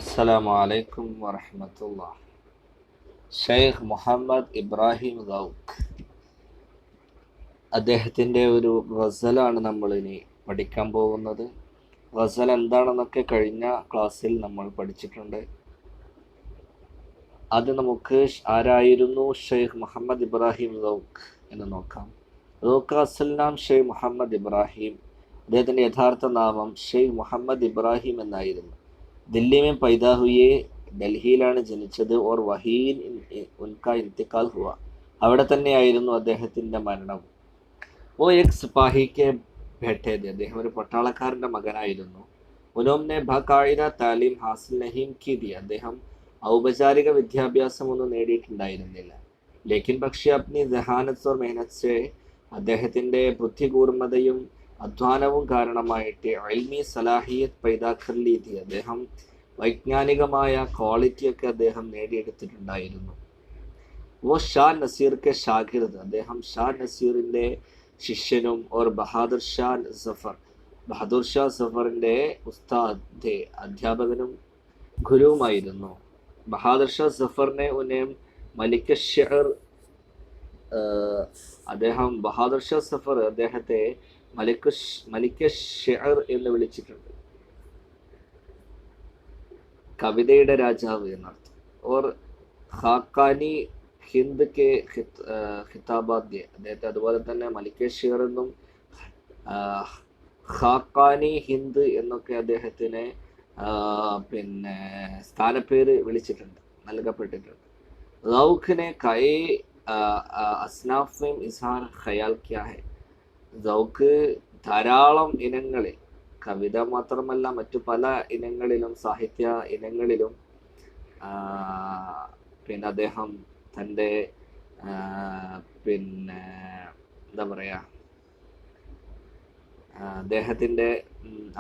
അസ്സലാമു അലൈക്കും വറഹ്മത്തുള്ളാഹി. ഷെയ്ഖ് മുഹമ്മദ് ഇബ്രാഹിം ഗൗക്ക് അദ്ദേഹത്തിൻ്റെ ഒരു ഗസലാണ് നമ്മളിനി പഠിക്കാൻ പോകുന്നത്. ഗസൽ എന്താണെന്നൊക്കെ കഴിഞ്ഞ ക്ലാസ്സിൽ നമ്മൾ പഠിച്ചിട്ടുണ്ട്. അത് നമുക്ക് ആരായിരുന്നു ഷെയ്ഖ് മുഹമ്മദ് ഇബ്രാഹിം ഗൗക്ക് എന്ന് നോക്കാം. ഗൗക്ക് അസൽ നാം ഷെയ്ഖ് മുഹമ്മദ് ഇബ്രാഹിം. അദ്ദേഹത്തിൻ്റെ യഥാർത്ഥ നാമം ഷെയ്ഖ് മുഹമ്മദ് ഇബ്രാഹിം എന്നായിരുന്നു. दिल्ली में पैदा हुए, ഡൽഹിയിലാണ് ജനിച്ചത്. ഓർ വഹീൻ ഉൻകാ ഇന്തിക്കാൽ ഹുവ, അവിടെ തന്നെയായിരുന്നു അദ്ദേഹത്തിൻ്റെ മരണം. ഓ എക് സിപ്പാഹിക്ക് ബേട്ടെ थे, അദ്ദേഹം ഒരു പട്ടാളക്കാരൻ്റെ മകനായിരുന്നു. ഉനോംനെ ബഖായിദ താലീം ഹാസിൽ നഹീം കി ദി, അദ്ദേഹം ഔപചാരിക വിദ്യാഭ്യാസമൊന്നും നേടിയിട്ടുണ്ടായിരുന്നില്ല. ലേക്കിൻ പക്ഷേ അപ്നി ദഹാനത്ത് ഓർ മെഹനത്ത് സെ, അദ്ദേഹത്തിൻ്റെ ബുദ്ധികൂർമ്മതയും അധ്വാനവും കാരണമായിട്ട് ഇൽമി സലാഹിയത്ത് പൈദാ കർ ലീ ഥി, അദ്ദേഹം വൈജ്ഞാനികമായ ക്വാളിറ്റിയൊക്കെ അദ്ദേഹം നേടിയെടുത്തിട്ടുണ്ടായിരുന്നു. വോ ഷാ നസീർ കെ ഷാഗിർദ്, അദ്ദേഹം ഷാ നസീറിൻ്റെ ശിഷ്യനും ഓർ ബഹാദുർ ഷാ സഫറിൻ്റെ ഉസ്താദ് അധ്യാപകനും ഗുരുവുമായിരുന്നു. ബഹാദുർ ഷാ സഫറിനെ ഉന്നെ മലിക് ഷെയർ, അദ്ദേഹം ബഹാദുർ ഷാ സഫർ അദ്ദേഹത്തെ മലിക് ഷെയർ എന്ന് വിളിച്ചിട്ടുണ്ട്, കവിതയുടെ രാജാവ് എന്നർത്ഥം. ഓർ ഖാക്കാനി ഹിന്ദ് കെ ഖിതാബാദ്യ, അദ്ദേഹത്തെ അതുപോലെ തന്നെ മലിക് ഷെയർ എന്നും ഖാക്കാനി ഹിന്ദ് എന്നൊക്കെ അദ്ദേഹത്തിന് പിന്നെ സ്ഥാനപ്പേര് വിളിച്ചിട്ടുണ്ട്, നൽകപ്പെട്ടിട്ടുണ്ട്. ഗൗഖിനെ കൈ അസ്നാഫ് ഇസ്ഹാർ ഖയാൽ ക്യാ ഹെ, ഗൗക്ക് ധാരാളം ഇനങ്ങളിൽ, കവിത മാത്രമല്ല മറ്റു പല ഇനങ്ങളിലും, സാഹിത്യ ഇനങ്ങളിലും പിന്നെ അദ്ദേഹം തൻ്റെ പിന്നെ എന്താ പറയുക,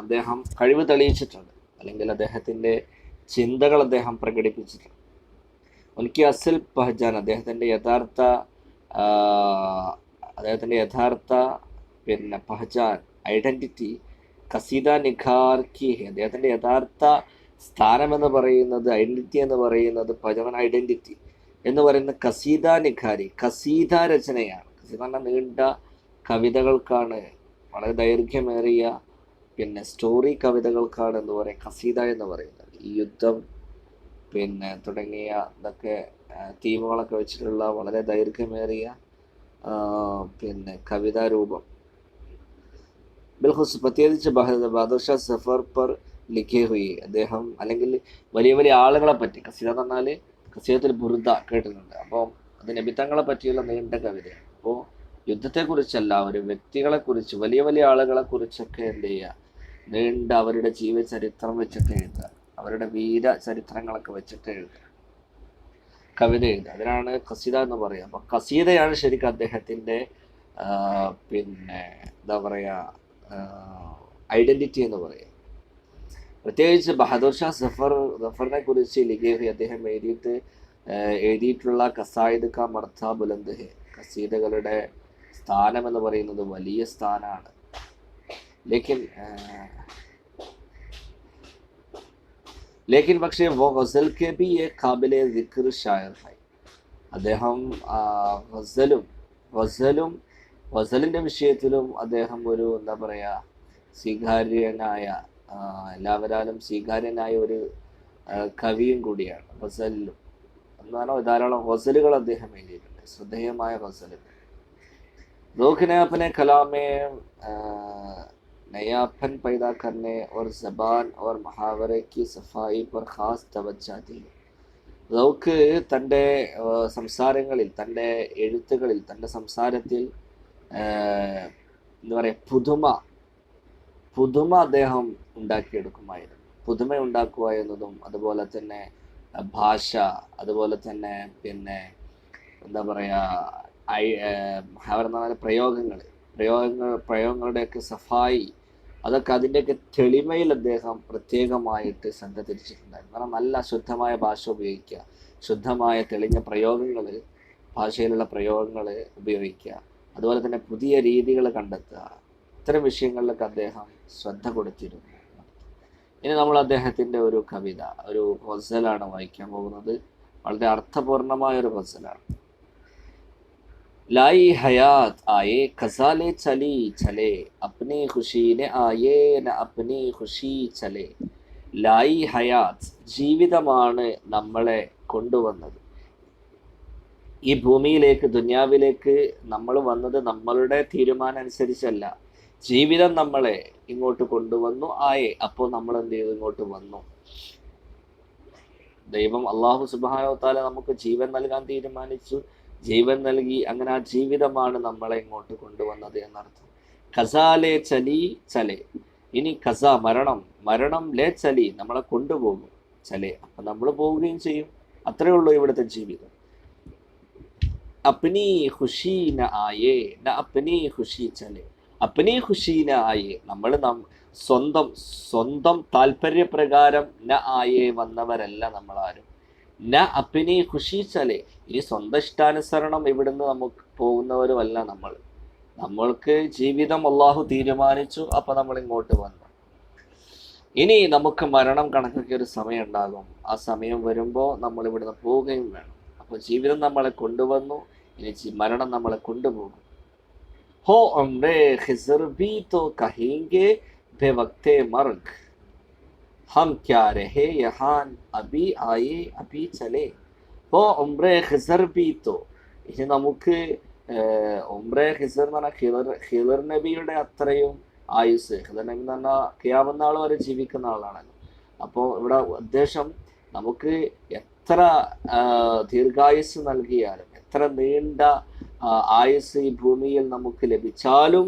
അദ്ദേഹം കഴിവ് തെളിയിച്ചിട്ടുണ്ട്, അല്ലെങ്കിൽ അദ്ദേഹത്തിൻ്റെ ചിന്തകൾ അദ്ദേഹം പ്രകടിപ്പിച്ചിട്ടുണ്ട്. ഉൻകി അസൽ പഹചാൻ, അദ്ദേഹത്തിൻ്റെ യഥാർത്ഥ പിന്നെ പഹചാൻ, ഐഡൻറ്റിറ്റി കസീദ നിഖാർ കി ഹെ, അദ്ദേഹത്തിൻ്റെ യഥാർത്ഥ സ്ഥാനമെന്ന് പറയുന്നത്, ഐഡൻറ്റിറ്റി എന്ന് പറയുന്നത്, പജവൻ ഐഡൻറ്റിറ്റി എന്ന് പറയുന്ന കസീദ നിഖാരി, കസീദ രചനയാണ്. കസീദ എന്ന നീണ്ട കവിതകൾക്കാണ്, വളരെ ദൈർഘ്യമേറിയ പിന്നെ സ്റ്റോറി കവിതകൾക്കാണ് എന്ന് പറയും കസീദ എന്ന് പറയുന്നത്. ഈ യുദ്ധം പിന്നെ തുടങ്ങിയ ഇതൊക്കെ തീമുകളൊക്കെ വെച്ചിട്ടുള്ള വളരെ ദൈർഘ്യമേറിയ പിന്നെ കവിതാരൂപം. ബിൽഖുസ് പ്രത്യേകിച്ച് ബഹാദുർ ഷാ സഫർ പർ ലിഖേ ഹുയി, അദ്ദേഹം അല്ലെങ്കിൽ വലിയ വലിയ ആളുകളെ പറ്റി, കസീദ എന്ന് പറഞ്ഞാൽ കസീദത്തുൽ ബുർദ കേട്ടിട്ടുണ്ട്. അപ്പോൾ അത് നബിത്തങ്ങളെ പറ്റിയുള്ള നീണ്ട കവിതയാണ്. അപ്പോൾ യുദ്ധത്തെക്കുറിച്ചല്ല, ഒരു വ്യക്തികളെക്കുറിച്ച്, വലിയ വലിയ ആളുകളെ കുറിച്ചൊക്കെ എന്ത് ചെയ്യുക, നീണ്ട അവരുടെ ജീവചരിത്രം വെച്ചിട്ട് എഴുതുക, അവരുടെ വീര ചരിത്രങ്ങളൊക്കെ വെച്ചിട്ട് എഴുതുക, കവിത എഴുതുക, അതിനാണ് കസീദ എന്ന് പറയുക. അപ്പം കസീദയാണ് ശരിക്കും അദ്ദേഹത്തിൻ്റെ പിന്നെ എന്താ പറയുക ഐഡൻറ്റിറ്റി എന്ന് പറയുക. പ്രത്യേകിച്ച് ബഹാദുർ ഷാ സഫറിനെ കുറിച്ച് ലിഖേഹി, അദ്ദേഹം എഴുതിയിട്ടുള്ള കസായിദ് കാ മർത്ത ബുലന്ദ് ഹെ, കസീദകളുടെ സ്ഥാനം എന്ന് പറയുന്നത് വലിയ സ്ഥാനമാണ്. ലേക്കിൻ പക്ഷേ വോ ഗസൽ കെ ബി എ കാബിലെ ദിക്ർ ഷായർ ഹൈ, അദ്ദേഹം ഗസലിൻ്റെ വിഷയത്തിലും അദ്ദേഹം ഒരു എന്താ പറയുക സ്വീകാര്യനായ, എല്ലാവരാലും സ്വീകാര്യനായ ഒരു കവിയും കൂടിയാണ്. ഗസലിലും എന്ന് പറഞ്ഞാൽ ധാരാളം ഗസലുകൾ അദ്ദേഹം എഴുതിയിട്ടുണ്ട്, ശ്രദ്ധേയമായ ഗസലുകൾ. റൂഖിനെ अपने कलाम में नयापन पैदा करने और ज़बान और मुहावरे की सफाई पर ख़ास तवज्जो दी. റൗക്ക് തൻ്റെ സംസാരങ്ങളിൽ, തൻ്റെ എഴുത്തുകളിൽ, തൻ്റെ സംസാരത്തിൽ എന്താ പറയുക പുതുമ അദ്ദേഹം ഉണ്ടാക്കിയെടുക്കുമായിരുന്നു. പുതുമ ഉണ്ടാക്കുക എന്നതും, അതുപോലെ തന്നെ ഭാഷ, അതുപോലെ തന്നെ പിന്നെ എന്താ പറയുക പ്രയോഗങ്ങളുടെയൊക്കെ സഫായി, അതൊക്കെ അതിൻ്റെയൊക്കെ തെളിമയിൽ അദ്ദേഹം പ്രത്യേകമായിട്ട് ശ്രദ്ധ തിരിച്ചിട്ടുണ്ടായിരുന്നു. കാരണം നല്ല ശുദ്ധമായ ഭാഷ ഉപയോഗിക്കുക, ശുദ്ധമായ തെളിഞ്ഞ പ്രയോഗങ്ങൾ, ഭാഷയിലുള്ള പ്രയോഗങ്ങൾ ഉപയോഗിക്കുക, അതുപോലെ തന്നെ പുതിയ രീതികൾ കണ്ടെത്തുക, ഇത്തരം വിഷയങ്ങളിലൊക്കെ അദ്ദേഹം ശ്രദ്ധ കൊടുത്തിരുന്നു. ഇനി നമ്മൾ അദ്ദേഹത്തിൻ്റെ ഒരു കവിത, ഒരു ഗസലാണ് വായിക്കാൻ പോകുന്നത്. വളരെ അർത്ഥപൂർണമായ ഒരു ഗസലാണ്. लाई हयात आए खजाले चली चले अपनी खुशी ने आए न अपनी खुशी चले. लाई ഹയാത്ത്, ജീവിതമാണ് നമ്മളെ കൊണ്ടുവന്നത്. ഈ ഭൂമിയിലേക്ക്, ദുനിയാവിലേക്ക് നമ്മൾ വന്നത് നമ്മളുടെ തീരുമാനം അനുസരിച്ചല്ല. ജീവിതം നമ്മളെ ഇങ്ങോട്ട് കൊണ്ടുവന്നു. ആയേ, അപ്പോൾ നമ്മൾ എന്ത് ചെയ്തു? ഇങ്ങോട്ട് വന്നു. ദൈവം അള്ളാഹു സുബ്ഹാനഹു വ തആല നമുക്ക് ജീവൻ നൽകാൻ തീരുമാനിച്ചു, ജീവൻ നൽകി. അങ്ങനെ ആ ജീവിതമാണ് നമ്മളെ ഇങ്ങോട്ട് കൊണ്ടുവന്നത് എന്നർത്ഥം. ഖസാലെ ചലി ചലെ. ഇനി ഖസ മരണം, മരണം ലേ ചലി നമ്മളെ കൊണ്ടുപോകും. ചലെ അപ്പം നമ്മൾ പോവുകയും ചെയ്യും. അത്രയേ ഉള്ളൂ ഇവിടുത്തെ ജീവിതം. അപ്നി ഖുഷി ന ആയേ ന അപ്നി ഖുഷി ചലെ. അപ്നി ഖുഷി ന ആയേ, നമ്മൾ സ്വന്തം താല്പര്യപ്രകാരം ന ആയേ വന്നവരല്ല നമ്മളാരും. ന അപ്നി ഖുഷി ചലെ, ഇനി സ്വന്തം ഇഷ്ടാനുസരണം ഇവിടുന്ന് നമുക്ക് പോകുന്നവരുമല്ല നമ്മൾ. നമ്മൾക്ക് ജീവിതം അള്ളാഹു തീരുമാനിച്ചു, അപ്പം നമ്മൾ ഇങ്ങോട്ട് വന്നു. ഇനി നമുക്ക് മരണം കണക്കൊക്കെ ഒരു സമയം ഉണ്ടാകും. ആ സമയം വരുമ്പോൾ നമ്മൾ ഇവിടുന്ന് പോവുകയും വേണം. അപ്പോൾ ജീവിതം നമ്മളെ കൊണ്ടുവന്നു, ഇനി മരണം നമ്മളെ കൊണ്ടുപോകും. ഹോ ഉംറെ ഖിസ്ർ ബി തോ കഹേംഗെ ബെവക്തെ മർഗ് ഹം ക്യാ രഹേ യഹാൻ അബി ആയേ അബി ചലേ. ഹോ ഉംറെ ഖിസ്ർ ബി തോ, ഇനി നമുക്ക് ഉംറെ ഖിസ്ർ എന്ന് പറഞ്ഞാൽ ഖിദർ നബിയുടെ അത്രയും ആയുസ്. ഖിദർ നബി എന്ന് പറഞ്ഞാൽ ഖിയാമത്ത് നാൾ വരെ ജീവിക്കുന്ന ആളാണല്ലോ. അപ്പോൾ ഇവിടെ ഉദ്ദേശം നമുക്ക് എത്ര ദീർഘായുസ് നൽകിയാലും, എത്ര നീണ്ട ആയുസ് ഈ ഭൂമിയിൽ നമുക്ക് ലഭിച്ചാലും,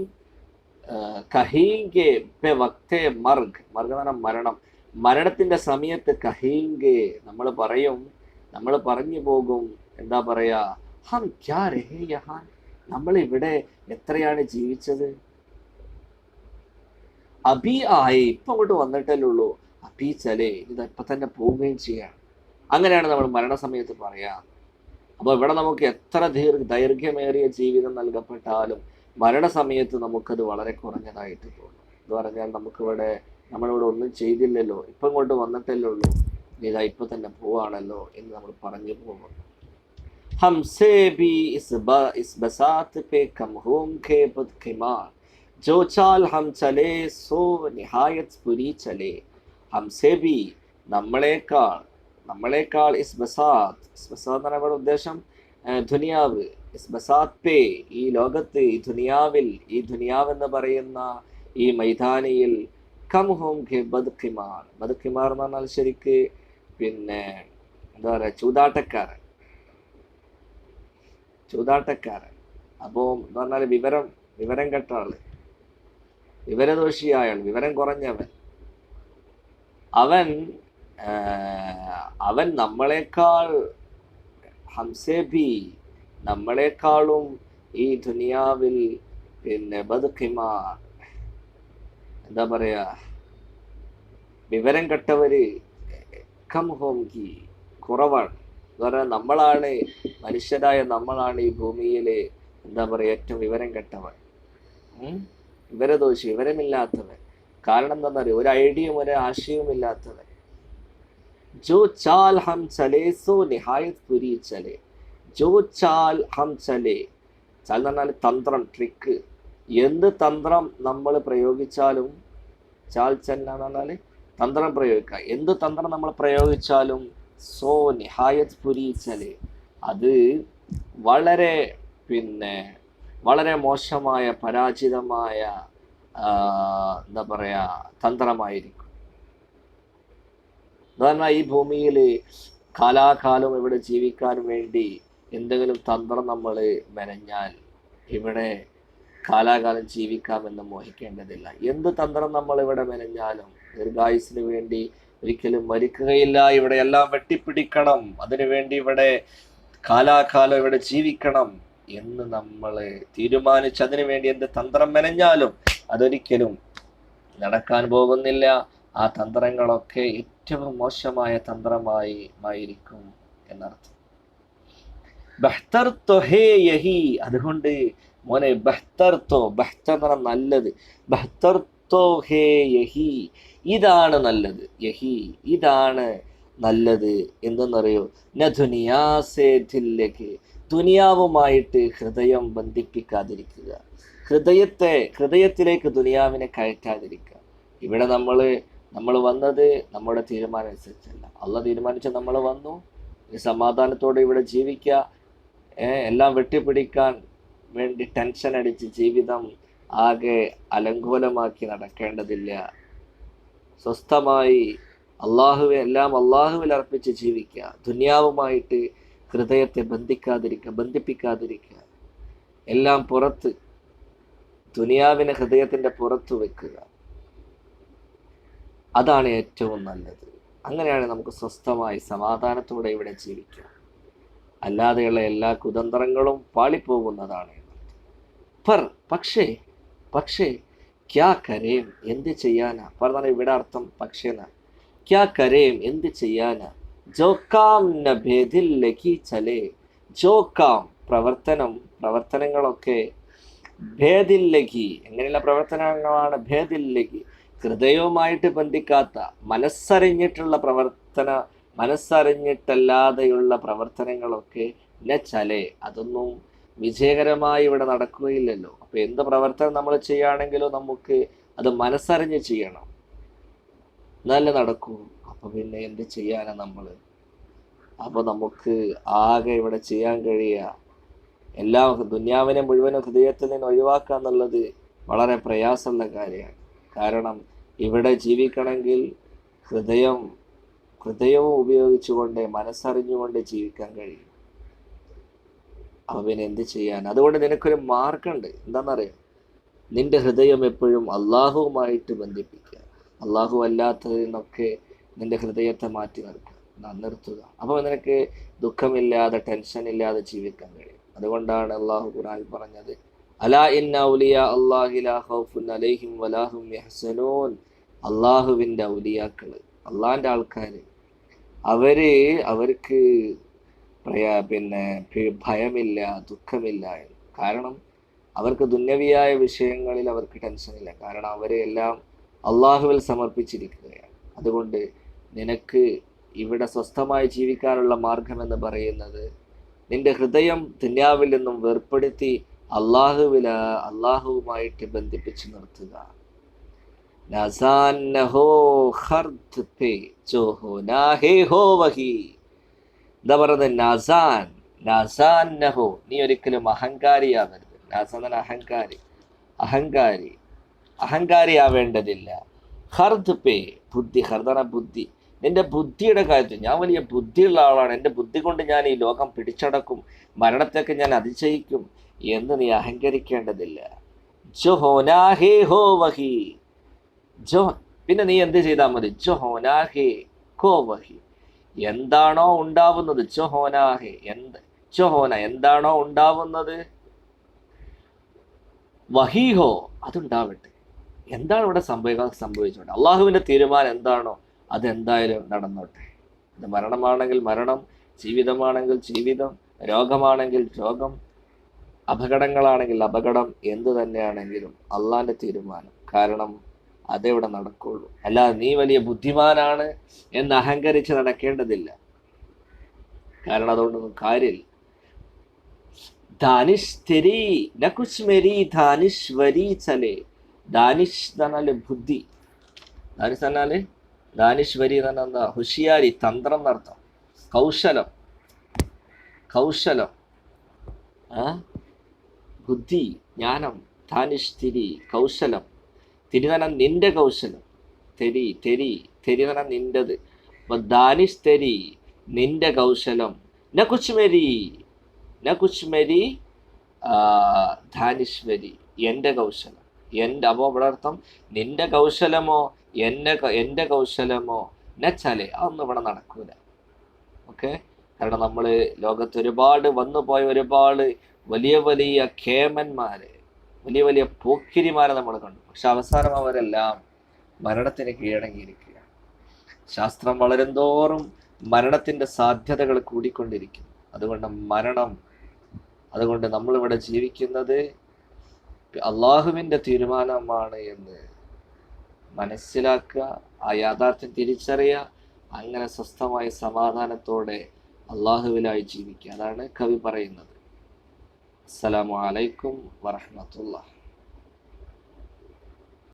കഹീങ്കെ പെ വക്തേ മർഗ്, മർഗ് എന്ന് പറഞ്ഞാൽ മരണം, മരണത്തിൻ്റെ സമയത്ത് കഹീങ്കെ നമ്മൾ പറയും, നമ്മൾ പറഞ്ഞു പോകും. എന്താ പറയാ? ഹം ക്യാ രഹേ യഹാൻ, നമ്മൾ ഇവിടെ എത്രയാണ് ജീവിച്ചത്. അബി ആയി, ഇപ്പം അങ്ങോട്ട് വന്നിട്ടല്ലേ ഉള്ളൂ. അബി ചലേ, ഇത് ഇപ്പം തന്നെ പോവുകയും ചെയ്യാം. അങ്ങനെയാണ് നമ്മൾ മരണസമയത്ത് പറയാം. അപ്പോൾ ഇവിടെ നമുക്ക് എത്ര ദൈർഘ്യമേറിയ ജീവിതം നൽകപ്പെട്ടാലും മരണസമയത്ത് നമുക്കത് വളരെ കുറഞ്ഞതായിട്ട് തോന്നും. എന്ന് പറഞ്ഞാൽ നമ്മളിവിടെ ഒന്നും ചെയ്തില്ലല്ലോ, ഇപ്പം ഇങ്ങോട്ട് വന്നിട്ടല്ലേ ഉള്ളൂ, ഇതാ ഇപ്പം തന്നെ പോവാണല്ലോ എന്ന് നമ്മൾ പറഞ്ഞു പോകും. हमसे भी इस बसात पे कम होंगे बदकिमार जो चाल हम चले सो निहायत बुरी चले. हमसे भी, നമ്മളെക്കാൾ ഇസ് ബസാത്ത് എന്ന് പറയുമ്പോൾ ഉദ്ദേശം ദുനിയാവ്. ഇസ് ബസാത്ത് പേ, ഈ ലോകത്ത്, ഈ ദുനിയാവെന്ന് പറയുന്ന ഈ മൈതാനിയിൽ കം ഹോംഗെ ബദ്കിമാർ. ബദ്കിമാർ എന്ന് പറഞ്ഞാൽ ശരിക്ക് പിന്നെ എന്താ പറയുക, ചൂതാട്ടക്കാരൻ. അപ്പോൾ എന്ന് പറഞ്ഞാൽ വിവരം കെട്ട ആള്, വിവരദോഷിയായ ആൾ, വിവരം കുറഞ്ഞവൻ. അവൻ നമ്മളെക്കാൾ, ഹംസേ ബി, നമ്മളെക്കാളും ഈ ദുനിയാവിൽ പിന്നെ ബദ്കിമാർ, എന്താ പറയാ, വിവരം കെട്ടവര് കം ഹോംഗി, കുറവാണ്. എന്ന് പറഞ്ഞാൽ നമ്മളാണ്, മനുഷ്യരായ നമ്മളാണ് ഈ ഭൂമിയിൽ എന്താ പറയുക ഏറ്റവും വിവരം കെട്ടവൻ, വിവരദോഷി, വിവരമില്ലാത്തവൻ. കാരണം എന്താണെന്നറിയോ? ഒരു ഐഡിയയും ഒരു ആശയവും ഇല്ലാത്തവൻ. ജോ ചാൽ ഹം ചലേ സോ നിഹായത്ത് പുരി ചലേ. ജോ ചാൽ ഹം ചലേ, ചാൽ എന്ന് പറഞ്ഞാൽ തന്ത്രം, ട്രിക്ക്. എന്ത് തന്ത്രം നമ്മൾ പ്രയോഗിച്ചാലും, ചാൽ ചെല്ല എന്ന് പറഞ്ഞാൽ തന്ത്രം പ്രയോഗിക്കുക. എന്ത് തന്ത്രം നമ്മൾ പ്രയോഗിച്ചാലും സോ നിഹായത്ത് പുരി ചലേ, അത് വളരെ മോശമായ, പരാജിതമായ എന്താ പറയാ തന്ത്രമായിരിക്കും. എന്ന് ഈ ഭൂമിയിൽ കാലാകാലം ഇവിടെ ജീവിക്കാൻ വേണ്ടി എന്തെങ്കിലും തന്ത്രം നമ്മൾ മെനഞ്ഞാൽ ഇവിടെ കാലാകാലം ജീവിക്കാമെന്ന് മോഹിക്കേണ്ടതില്ല. എന്ത് തന്ത്രം നമ്മൾ ഇവിടെ മെനഞ്ഞാലും ദീർഘായുസിന് വേണ്ടി ഒരിക്കലും മരിക്കുകയില്ല. ഇവിടെ എല്ലാം വെട്ടിപ്പിടിക്കണം, അതിനുവേണ്ടി ഇവിടെ കാലാകാലം ഇവിടെ ജീവിക്കണം എന്ന് നമ്മൾ തീരുമാനിച്ച് അതിനു വേണ്ടി എന്ത് തന്ത്രം മെനഞ്ഞാലും അതൊരിക്കലും നടക്കാൻ പോകുന്നില്ല. ആ തന്ത്രങ്ങളൊക്കെ ഏറ്റവും മോശമായ തന്ത്രമായിരിക്കും എന്നർത്ഥം. ബഹ്തർ തോ ഹേ യഹി, അതുകൊണ്ട് മോനെ ബഹ്തർ തോ, ബഹ്തർ എന്ന് പറഞ്ഞാൽ നല്ലത്, ബഹ്തർ तो ഹേ യഹി, ഇതാണ് നല്ലത്. യഹി, ഇതാണ് നല്ലത്. എന്തെന്നറിയോ? ന ദുനിയാസേ ദില്ലക്, ദുനിയാവുമായിട്ട് ഹൃദയം ബന്ധിപ്പിക്കാതിരിക്കുക. ഹൃദയത്തിലേക്ക് ദുനിയാവിനെ കയറ്റാതിരിക്കുക. ഇവിടെ നമ്മൾ വന്നത് നമ്മുടെ തീരുമാനം അനുസരിച്ചല്ല. അള്ളാഹ് തീരുമാനിച്ച നമ്മൾ വന്നു, സമാധാനത്തോടെ ഇവിടെ ജീവിക്കുക. എല്ലാം വെട്ടിപ്പിടിക്കാൻ വേണ്ടി ടെൻഷൻ അടിച്ച് ജീവിതം ആകെ അലങ്കോലമാക്കി നടക്കേണ്ടതില്ല. സ്വസ്ഥമായി എല്ലാം അള്ളാഹുവിൽ അർപ്പിച്ച് ജീവിക്കുക. ദുനിയാവുമായിട്ട് ഹൃദയത്തെ ബന്ധിപ്പിക്കാതിരിക്കുക. എല്ലാം പുറത്ത്, ദുനിയാവിനെ ഹൃദയത്തിൻ്റെ പുറത്ത് വെക്കുക. അതാണ് ഏറ്റവും നല്ലത്. അങ്ങനെയാണ് നമുക്ക് സ്വസ്ഥമായി സമാധാനത്തോടെ ഇവിടെ ജീവിക്കാം. അല്ലാതെയുള്ള എല്ലാ കുതന്ത്രങ്ങളും പാളിപ്പോകുന്നതാണ്. പക്ഷേ ക്യാ കരേം, എന്ത് ചെയ്യാനാ? പറഞ്ഞാൽ ഇവിടെ അർത്ഥം പക്ഷേ എന്നാണ്. ക്യാ കരേം, എന്ത് ചെയ്യാനാ? ജോക്കാം ന ഭേദില്ലകി ചലേ, ജോക്കാം പ്രവർത്തനങ്ങളൊക്കെ ഭേദില്ലകി, എങ്ങനെയുള്ള പ്രവർത്തനങ്ങളാണ്? ഭേദില്ലകി, ഹൃദയവുമായിട്ട് ബന്ധിക്കാത്ത, മനസ്സറിഞ്ഞിട്ടല്ലാതെയുള്ള പ്രവർത്തനങ്ങളൊക്കെ ന ചലേ, അതൊന്നും വിജയകരമായി ഇവിടെ നടക്കുകയില്ലല്ലോ. അപ്പൊ എന്ത് പ്രവർത്തനം നമ്മൾ ചെയ്യുകയാണെങ്കിലോ നമുക്ക് അത് മനസ്സറിഞ്ഞ് ചെയ്യണം, നല്ല നടക്കൂ. അപ്പൊ പിന്നെ എന്ത് ചെയ്യാനാ നമ്മള്? അപ്പൊ നമുക്ക് ആകെ ഇവിടെ ചെയ്യാൻ കഴിയുക എല്ലാം ദുനിയാവിനെ മുഴുവനും ഹൃദയത്തിൽ നിന്ന് ഒഴിവാക്കുക എന്നുള്ളത് വളരെ പ്രയാസമുള്ള കാര്യമാണ്. കാരണം ഇവിടെ ജീവിക്കണമെങ്കിൽ ഹൃദയവും ഉപയോഗിച്ചുകൊണ്ട്, മനസ്സറിഞ്ഞുകൊണ്ട് ജീവിക്കാൻ കഴിയും. അപ്പൊ പിന്നെ എന്ത് ചെയ്യാൻ? അതുകൊണ്ട് നിനക്കൊരു മാർഗമുണ്ട്. എന്താണെന്നറിയാം? നിന്റെ ഹൃദയം എപ്പോഴും അള്ളാഹുവുമായിട്ട് ബന്ധിപ്പിക്കുക. അള്ളാഹു അല്ലാത്തതിൽ നിന്നൊക്കെ നിന്റെ ഹൃദയത്തെ മാറ്റി നിർത്തുക. അപ്പോൾ നിനക്ക് ദുഃഖമില്ലാതെ, ടെൻഷൻ ഇല്ലാതെ ജീവിക്കാൻ കഴിയും. അതുകൊണ്ടാണ് അള്ളാഹു ഖുർആനിൽ പറഞ്ഞത്, അലാ ഇന്ന ഔലിയാ അല്ലാഹി ലാ ഖൗഫുൻ അലൈഹിം വലാ ഹും യഹ്സനൂൻ. അള്ളാഹുവിൻ്റെ ഔലിയാക്കൾ, അള്ളാഹിൻ്റെ ആൾക്കാർ, അവർക്ക് ഭയമില്ല, ദുഃഖമില്ല. കാരണം അവർക്ക് ദുന്യവിയായ വിഷയങ്ങളിൽ അവർക്ക് ടെൻഷനില്ല. കാരണം അവരെല്ലാം അള്ളാഹുവിൽ സമർപ്പിച്ചിരിക്കുകയാണ്. അതുകൊണ്ട് നിനക്ക് ഇവിടെ സ്വസ്ഥമായി ജീവിക്കാനുള്ള മാർഗമെന്ന് പറയുന്നത് നിന്റെ ഹൃദയം ദുന്യാവിൽ നിന്നും വേർപ്പെടുത്തി അള്ളാഹുവുമായിട്ട് ബന്ധിപ്പിച്ച് നിർത്തുക. എന്താ പറയുന്നത്? നാസാൻ നഹോ, നീ ഒരിക്കലും അഹങ്കാരിയാവരുത്. നാസാൻ അഹങ്കാരിയാവേണ്ടതില്ല. ഹർദ് പേ, ബുദ്ധി. നിന്റെ ബുദ്ധിയുടെ കാര്യത്തിൽ ഞാൻ വലിയ ബുദ്ധിയുള്ള ആളാണ്, എൻ്റെ ബുദ്ധി കൊണ്ട് ഞാൻ ഈ ലോകം പിടിച്ചടക്കും, മരണത്തൊക്കെ ഞാൻ അതിജയിക്കും എന്ന് നീ അഹങ്കരിക്കേണ്ടതില്ല. ജോ ഹോനാ ഹേ ഹോ വഹി, പിന്നെ നീ എന്ത് ചെയ്താൽ മതി? ജോ ഹോനാ ഹേ ഹോ വഹി, എന്താണോ ഉണ്ടാവുന്നത്, എന്താണോ ഉണ്ടാവുന്നത്, വഹീഹോ, അതുണ്ടാവട്ടെ. എന്താണ് ഇവിടെ സംഭവിച്ചോട്ടെ, അള്ളാഹുവിൻ്റെ തീരുമാനം എന്താണോ അതെന്തായാലും നടന്നോട്ടെ. ഇത് മരണമാണെങ്കിൽ മരണം, ജീവിതമാണെങ്കിൽ ജീവിതം, രോഗമാണെങ്കിൽ രോഗം, അപകടങ്ങളാണെങ്കിൽ അപകടം, എന്ത് തന്നെയാണെങ്കിലും അള്ളാഹിൻ്റെ തീരുമാനം. കാരണം അതെവിടെ നടക്കുള്ളൂ. അല്ലാതെ നീ വലിയ ബുദ്ധിമാനാണ് എന്ന് അഹങ്കരിച്ച് നടക്കേണ്ടതില്ല. കാരണം അതുകൊണ്ടൊന്നും കാര്യമില്ല. ദാനിഷ് തെരി നകുച്ച് മെരി ദാനിശ്വരി ചലേ. ദാനിഷ് എന്ന് പറഞ്ഞാല് ബുദ്ധി, ദാനിഷ് പറഞ്ഞാല് ദാനിശ്വരി എന്ന് പറഞ്ഞാൽ എന്താ? ഹുഷിയാരി, തന്ത്രം എന്നർത്ഥം. കൗശലം, ബുദ്ധി, ജ്ഞാനം. ദാനിഷ് തിരി, കൗശലം. തിരി എന്ന് പറഞ്ഞാൽ നിന്റെ കൗശലം. തെരി എന്ന് പറഞ്ഞാൽ നിൻ്റെത്. അപ്പൊ ദാനിഷ് തെരി, നിന്റെ കൗശലം. നകുച്ച് മെരി ധാനിശ്വരി, എൻ്റെ കൗശലം. അപ്പോൾ ഇവിടെ അർത്ഥം നിന്റെ കൗശലമോ എൻ്റെ കൗശലമോ നച്ചാലേ, അതൊന്നും ഇവിടെ നടക്കൂല. ഓക്കെ, കാരണം നമ്മൾ ലോകത്ത് ഒരുപാട് വന്നുപോയ ഒരുപാട് വലിയ വലിയ കേമന്മാരെ, വലിയ വലിയ പോക്കിരിമാരെ നമ്മൾ കണ്ടു. പക്ഷെ അവസാനം അവരെല്ലാം മരണത്തിന് കീഴടങ്ങിയിരിക്കുക. ശാസ്ത്രം വളരുന്തോറും മരണത്തിൻ്റെ സാധ്യതകൾ കൂടിക്കൊണ്ടിരിക്കും. അതുകൊണ്ട് നമ്മളിവിടെ ജീവിക്കുന്നത് അള്ളാഹുവിൻ്റെ തീരുമാനമാണ് എന്ന് മനസ്സിലാക്കുക, ആ യാഥാർത്ഥ്യം തിരിച്ചറിയുക, അങ്ങനെ സ്വസ്ഥമായ സമാധാനത്തോടെ അള്ളാഹുവിലായി ജീവിക്കുക. അതാണ് കവി പറയുന്നത്. അസ്സലാമു അലൈക്കും വറഹ്മത്തുള്ളാഹി.